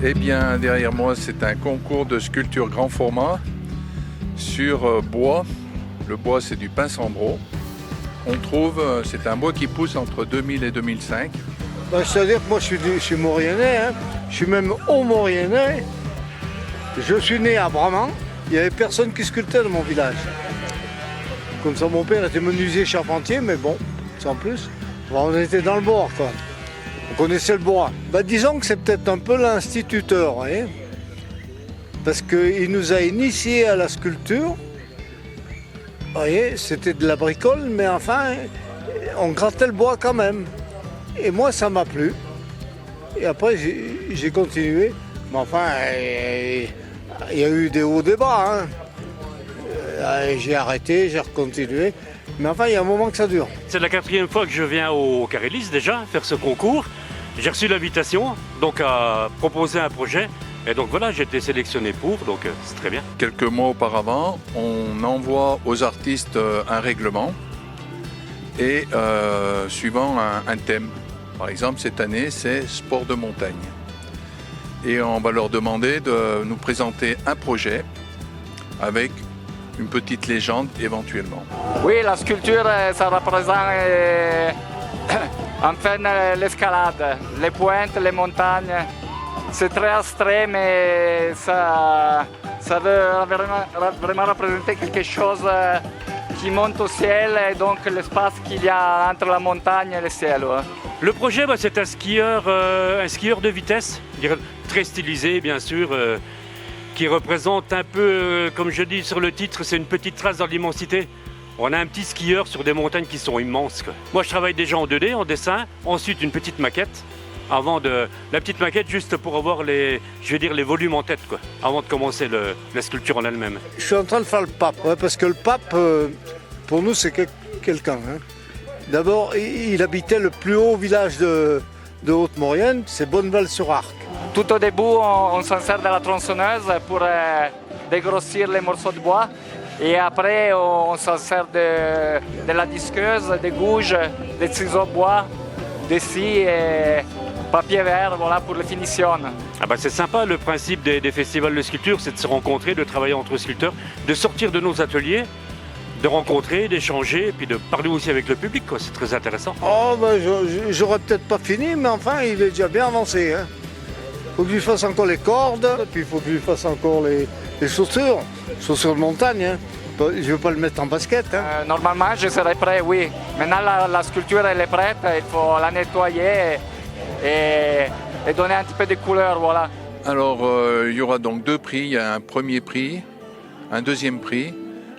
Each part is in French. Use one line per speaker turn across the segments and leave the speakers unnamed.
Eh bien, derrière moi, c'est un concours de sculpture grand format sur bois. Le bois, c'est du pin-sans-broc. On trouve, c'est un bois qui pousse entre 2000 et 2005.
C'est-à-dire que moi, je suis mauriennais, hein. Je suis même haut-mauriennais. Je suis né à Bramant. Il n'y avait personne qui sculptait dans mon village. Comme ça, mon père était menuisier charpentier, mais bon, sans plus. Bon, on était dans le bois, quoi. On connaissait le bois. Disons que c'est peut-être un peu l'instituteur, hein, parce qu'il nous a initiés à la sculpture. Vous voyez, c'était de la bricole, mais enfin, on grattait le bois quand même. Et moi, ça m'a plu. Et après, j'ai continué. Mais enfin, il y a eu des hauts, des bas. Hein. J'ai arrêté, j'ai recontinué. Mais enfin, il y a un moment que ça dure.
C'est la 4e fois que je viens au Carélis déjà, faire ce concours. J'ai reçu l'invitation, donc à proposer un projet. Et donc voilà, j'ai été sélectionné pour, donc c'est très bien.
Quelques mois auparavant, on envoie aux artistes un règlement et suivant un thème. Par exemple, cette année, c'est sport de montagne. Et on va leur demander de nous présenter un projet avec une petite légende éventuellement.
Oui, la sculpture, ça représente enfin l'escalade, les pointes, les montagnes. C'est très abstrait, mais ça veut vraiment représenter quelque chose qui monte au ciel et donc l'espace qu'il y a entre la montagne et le ciel. Ouais.
Le projet, c'est un skieur de vitesse, très stylisé bien sûr, qui représente un peu, comme je dis sur le titre, c'est une petite trace dans l'immensité. On a un petit skieur sur des montagnes qui sont immenses, quoi. Moi, je travaille déjà en 2D, en dessin, ensuite une petite maquette. La petite maquette juste pour avoir les volumes en tête, quoi, avant de commencer la sculpture en elle-même.
Je suis en train de faire le pape, parce que le pape, pour nous, c'est quelqu'un. Hein. D'abord, il habitait le plus haut village de Haute-Maurienne, c'est Bonneval-sur-Arc.
Tout au début, on s'en sert de la tronçonneuse pour dégrossir les morceaux de bois. Et après, on s'en sert de la disqueuse, des gouges, des ciseaux de bois, des scies et papier vert, voilà, pour les finitions.
C'est sympa, le principe des festivals de sculpture, c'est de se rencontrer, de travailler entre sculpteurs, de sortir de nos ateliers, de rencontrer, d'échanger, et puis de parler aussi avec le public, quoi. C'est très intéressant.
J'aurais peut-être pas fini, mais enfin, il est déjà bien avancé. Hein. Faut que je lui fasse encore les cordes, puis il faut que je lui fasse encore les chaussures de montagne. Hein. Je ne veux pas le mettre en basket. Hein.
Normalement, je serai prêt, oui. Maintenant, la sculpture elle est prête, il faut la nettoyer et donner un petit peu de couleur, voilà.
Alors, il y aura donc 2 prix. Il y a un premier prix, un deuxième prix,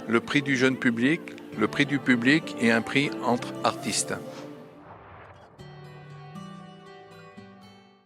le prix du jeune public, le prix du public et un prix entre artistes.